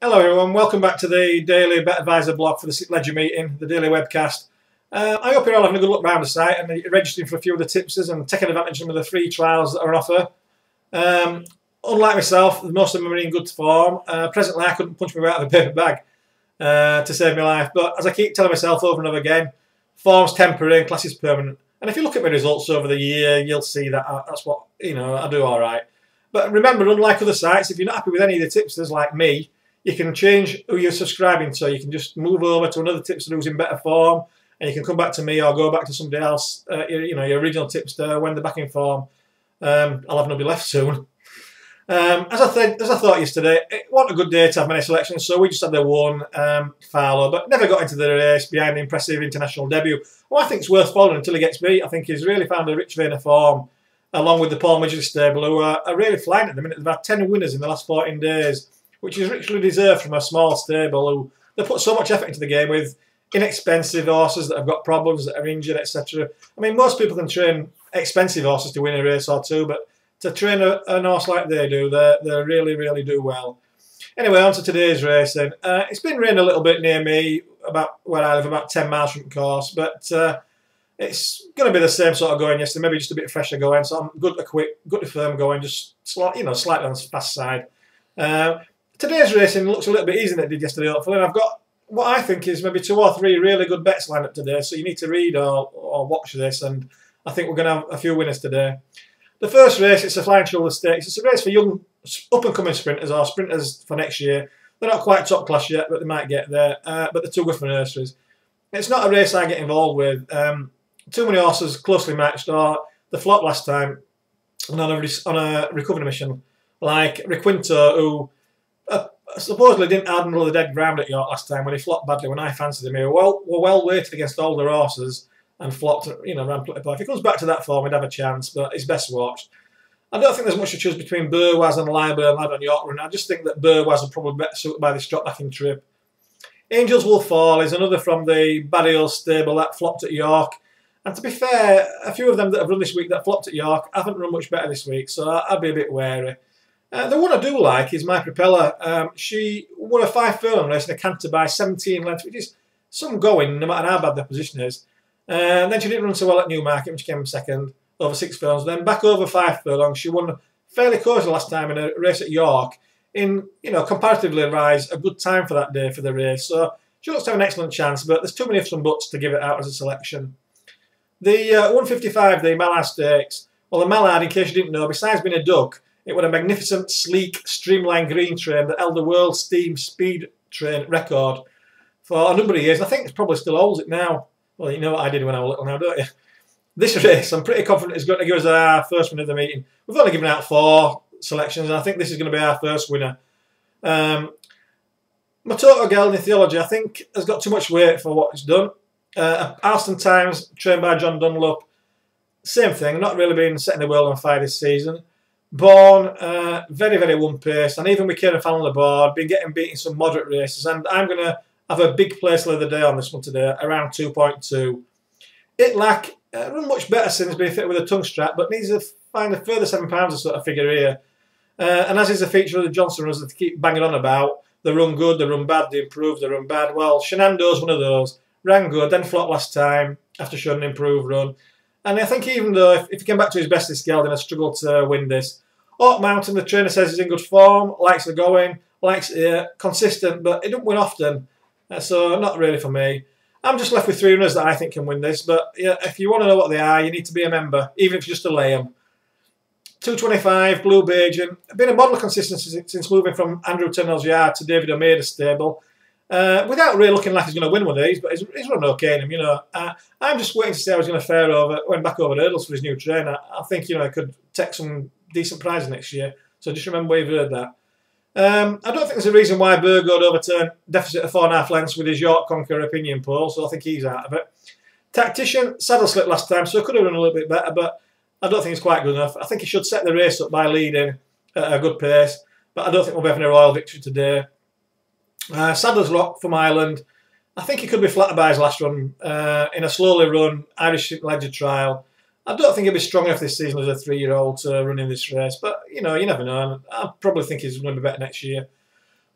Hello everyone, welcome back to the daily Bet Advisor blog for the Sixth Ledger meeting, the daily webcast. I hope you're all having a good look around the site and you're registering for a few of the tipsters and taking advantage of some of the free trials that are on offer. Unlike myself, most of them are in good form. Presently I couldn't punch me out of a paper bag to save my life, but as I keep telling myself over and over again, form's temporary and class is permanent. And if you look at my results over the year, you'll see that that's what, I do alright. But remember, unlike other sites, if you're not happy with any of the tipsters like me, you can change who you're subscribing to. You can just move over to another tipster who's in better form, and you can come back to me or go back to somebody else. Your original tipster when they're back in form. I'll have nobody left soon. As I thought yesterday, it wasn't a good day to have many selections, so we just had the one Farlow, but never got into the race behind the impressive international debut. Well, I think it's worth following until he gets beat. I think he's really found a rich vein of form, along with the Paul Midgley stable, who are really flying at the minute. They've had 10 winners in the last 14 days. Which is richly deserved from a small stable who they put so much effort into the game with inexpensive horses that have got problems, that are injured, etc. I mean, most people can train expensive horses to win a race or two, but to train a horse like they do, they really, really do well. Anyway, on to today's racing. It's been raining a little bit near me, about where I live, about 10 miles from the course, but it's going to be the same sort of going yesterday, maybe just a bit fresher going, so I'm good to quick, good to firm going, just slightly on the fast side. Today's racing looks a little bit easier than it did yesterday, hopefully, and I've got what I think is maybe 2 or 3 really good bets lined up today, so you need to read or watch this, and I think we're going to have a few winners today. The first race, it's a Flying Shoulder Stakes. It's a race for young, up-and-coming sprinters, or sprinters for next year. They're not quite top class yet, but they might get there, but they're too good for nurseries. It's not a race I get involved with. Too many horses closely matched, or they flopped last time on a recovery mission, like Requinto, who supposedly didn't handle the dead ground at York last time when he flopped badly when I fancied him. He were well weighted against older horses and flopped, ran pretty poor. If he comes back to that form, he'd have a chance, but he's best watched. I don't think there's much to choose between Burwaz and Lyburn Lad on York Run. I just think that Burwaz will probably better suited by this drop backing trip. Angels Will Fall is another from the Barry stable that flopped at York. And to be fair, a few of them that have run this week that flopped at York haven't run much better this week, so I'd be a bit wary. The one I do like is My Propeller. She won a 5 furlong race in a canter by 17 lengths, which is some going, no matter how bad the position is. And then she didn't run so well at Newmarket, when she came second, over 6 furlongs. Then back over 5 furlongs, she won fairly close last time in a race at York. In, comparatively rise, a good time for that day for the race. So she looks to have an excellent chance, but there's too many ifs and buts to give it out as a selection. The 155, the Mallard Stakes. Well, the Mallard, in case you didn't know, besides being a duck, it was a magnificent, sleek, streamlined green train that held the World Steam Speed Train record for a number of years. I think it probably still holds it now. Well, you know what I did when I was little now, don't you? This race, I'm pretty confident, is going to give us our first win of the meeting. We've only given out 4 selections, and I think this is going to be our first winner. Matoto Gelding Theology, I think, has got too much weight for what it's done. Alston Times, trained by John Dunlop, same thing, not really been setting the world on fire this season. Born, very, very one-paced, and even with Kieran Fallon on the board, been getting beaten some moderate races, and I'm going to have a big place of the day on this one today, around 2.2. Itlac, run much better since being fit with a tongue strap, but needs to find a further £7 or sort of figure here. And as is a feature of the Johnson runs that they keep banging on about, they run good, they run bad, they improve, they run bad. Well, Shenandoah's one of those. Ran good, then flopped last time after showing an improved run. And I think even though if he came back to his best this Gelding, I struggled to win this. Oak Mountain, the trainer says he's in good form, likes the going, likes it, consistent, but he don't win often. So not really for me. I'm just left with 3 runners that I think can win this, but yeah, if you want to know what they are, you need to be a member, even if it's just to lay them. 225, Blue Bajan. Been a model of consistency since moving from Andrew Turnell's yard to David O'Maida's stable. Without really looking like he's going to win one of these, but he's run okay in him, I'm just waiting to see how he's going to fare when back over hurdles for his new trainer. I think, he could take some decent prizes next year. So just remember where you've heard that. I don't think there's a reason why Burgo would overturn deficit of 4.5 lengths with his York Conqueror opinion poll, so I think he's out of it. Tactician, saddle slipped last time, so could have run a little bit better, but I don't think he's quite good enough. I think he should set the race up by leading at a good pace, but I don't think we'll be having a royal victory today. Sadler's Rock from Ireland. I think he could be flattered by his last run in a slowly run Irish Ledger trial. I don't think he'll be strong enough this season as a 3-year-old to run in this race, but you never know. I probably think he's going to be better next year.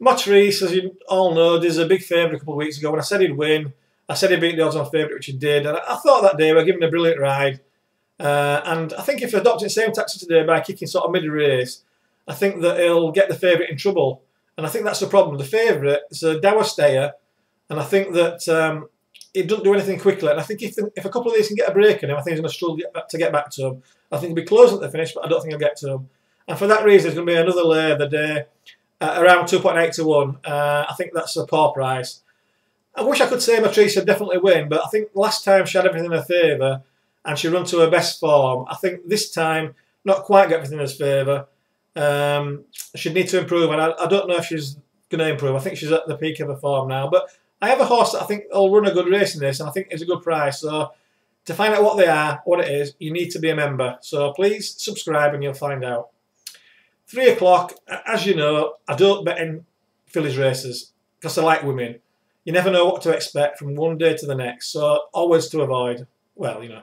Matrice, as you all know, there's a big favourite a couple of weeks ago when I said he'd win. I said he'd beat the odds on favourite, which he did. And I thought that day we were giving a brilliant ride. And I think if adopting the same tactics today by kicking sort of mid-race, I think that he'll get the favourite in trouble. And I think that's the problem. The favourite is a dour stayer, and I think that it doesn't do anything quickly. And I think if a couple of these can get a break in him, I think he's going to struggle to get back to him. I think he'll be close at the finish, but I don't think he'll get to him. And for that reason, there's going to be another lay of the day, around 2.8 to 1. I think that's a poor price. I wish I could say Matrice would definitely win, but I think last time she had everything in her favour and she run to her best form. I think this time, not quite get everything in her favour. She'd need to improve, and I don't know if she's going to improve. I think she's at the peak of her form now. But I have a horse that I think will run a good race in this, and I think it's a good price. So to find out what they are, what it is, you need to be a member. So please subscribe and you'll find out. 3 o'clock, as you know, I don't bet in fillies races because I like women. You never know what to expect from one day to the next, so always to avoid. Well, you know.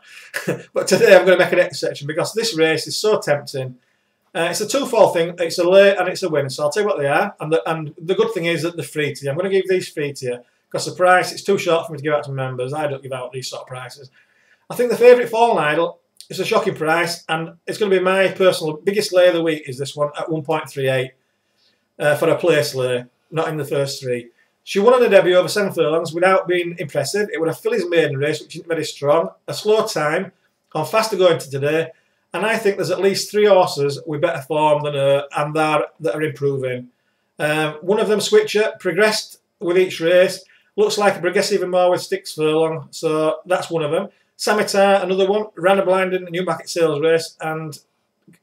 But today I'm going to make an exception because this race is so tempting. It's a two-fall thing. It's a lay and it's a win. So I'll tell you what they are. And the good thing is that they're free to you. I'm going to give these free to you because the price, it's too short for me to give out to members. I don't give out these sort of prices. I think the favourite Fallen Idol is a shocking price, and it's going to be my personal biggest lay of the week is this one at 1.38 for a place lay, not in the first three. She won on her debut over 7 furlongs without being impressive. It was a fillies maiden race, which isn't very strong. A slow time, on faster going to today. And I think there's at least 3 horses with better form than her and that are improving. One of them, Switcher, progressed with each race. Looks like a progress even more with 6 furlong. So that's one of them. Samitar, another one, ran a blind in the Newmarket Sales race and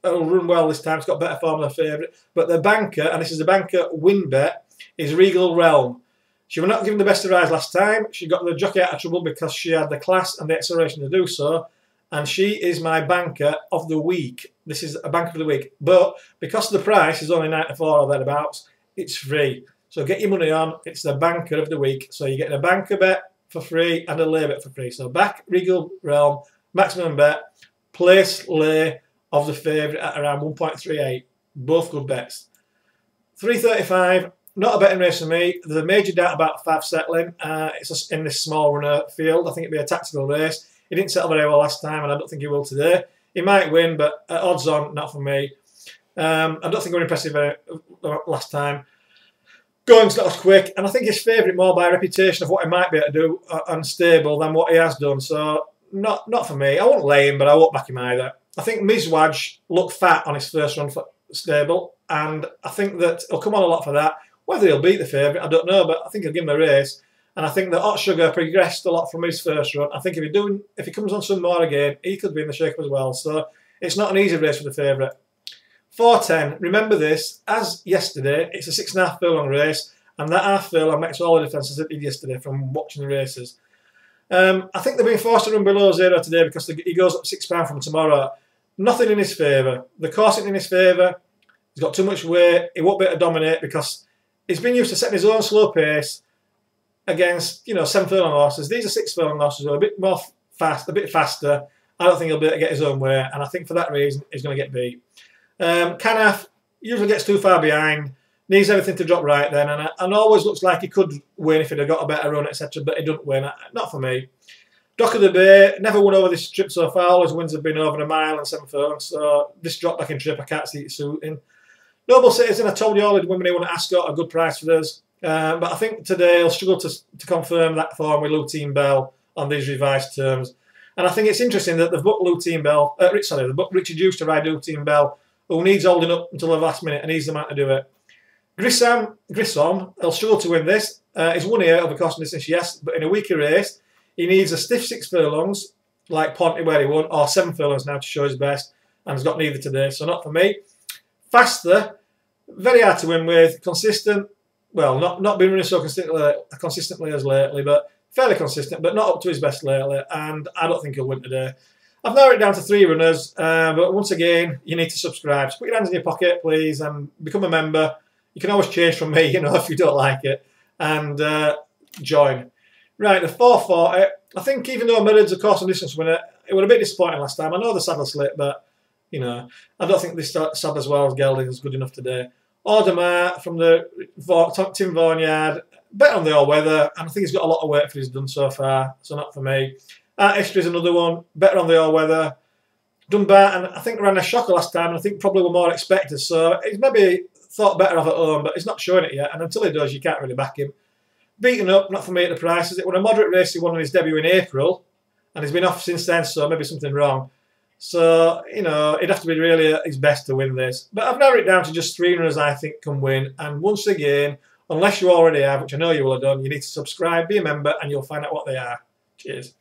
will run well this time. It's got better form than her favourite. But the banker, and this is a banker win bet, is Regal Realm. She was not given the best of rise last time. She got the jockey out of trouble because she had the class and the acceleration to do so. And she is my banker of the week. This is a banker of the week. But because the price is only 94 or thereabouts, it's free. So get your money on. It's the banker of the week. So you're getting a banker bet for free and a lay bet for free. So back Regal Realm, maximum bet, place lay of the favourite at around 1.38. Both good bets. 3.35. Not a betting race for me. There's a major doubt about Fav settling. It's in this small runner field. I think it'd be a tactical race. He didn't settle very well last time, and I don't think he will today. He might win, but at odds on, not for me. I don't think he was impressive last time. Going's not as quick, and I think he's favourite more by reputation of what he might be able to do unstable than what he has done. So not for me. I won't lay him, but I won't back him either. I think Mizwaj looked fat on his first run for stable, and I think that he'll come on a lot for that. Whether he'll beat the favourite, I don't know, but I think he'll give him a race. And I think that Hot Sugar progressed a lot from his first run. I think if he comes on some more again, he could be in the shake-up as well. So it's not an easy race for the favourite. 4.10. Remember this, as yesterday, it's a 6.5 furlong race, and that half furlong makes all the difference as it did yesterday from watching the races. I think they've been forced to run below 0 today because he goes up £6 from tomorrow. Nothing in his favour. The course isn't in his favour. He's got too much weight. He won't be able to dominate because he's been used to setting his own slow pace against, 7 furlong horses. These are 6 furlong horses who are a bit more fast, a bit faster. I don't think he'll be able to get his own way, and I think for that reason he's going to get beat. Canaf usually gets too far behind, needs everything to drop right then, and always looks like he could win if he'd have got a better run, etc. But he doesn't win. Not for me. Dock of the Bay never won over this trip so far. All his wins have been over a mile and 7 furlongs. So this drop back in trip, I can't see it suiting. Noble Citizen, I told you all he'd win when he won at Ascot, a good price for us. But I think today he'll struggle to confirm that form with Lutein Bell on these revised terms. And I think it's interesting that they've booked Lutein Bell, they've booked Richard Hughes to ride Lutein Bell, who needs holding up until the last minute, and he's the man to do it. Grissom, he'll struggle to win this. He's won here over course and distance, yes, but in a weaker race, he needs a stiff 6 furlongs, like Ponty where he won, or 7 furlongs now to show his best, and he's got neither today, so not for me. Faster, very hard to win with, consistent, well, not been running so consistently as lately, but fairly consistent, but not up to his best lately, and I don't think he'll win today. I've narrowed it down to 3 runners, but once again, you need to subscribe. So put your hands in your pocket, please, and become a member. You can always change from me, if you don't like it, and join. Right, the 4.40. I think even though Millard's a course and distance winner, it was a bit disappointing last time. I know the saddle slit, but, I don't think this saddle as well as Gelding is good enough today. Audemars from the Tim Vaughan yard. Bet on the all weather, and I think he's got a lot of work for he's done so far, so not for me. Art History is another one. Better on the all weather. Dunbar, and I think ran a shocker last time, and I think probably were more expected. So he's maybe thought better of at home, but he's not showing it yet. And until he does, you can't really back him. Beaten up, not for me at the prices. It was a moderate race. He won on his debut in April, and he's been off since then. So maybe something wrong. So you know, he'd have to be really at his best to win this. But I've narrowed it down to just 3 runners I think can win. And once again, unless you already have, which I know you will have done, you need to subscribe, be a member, and you'll find out what they are. Cheers.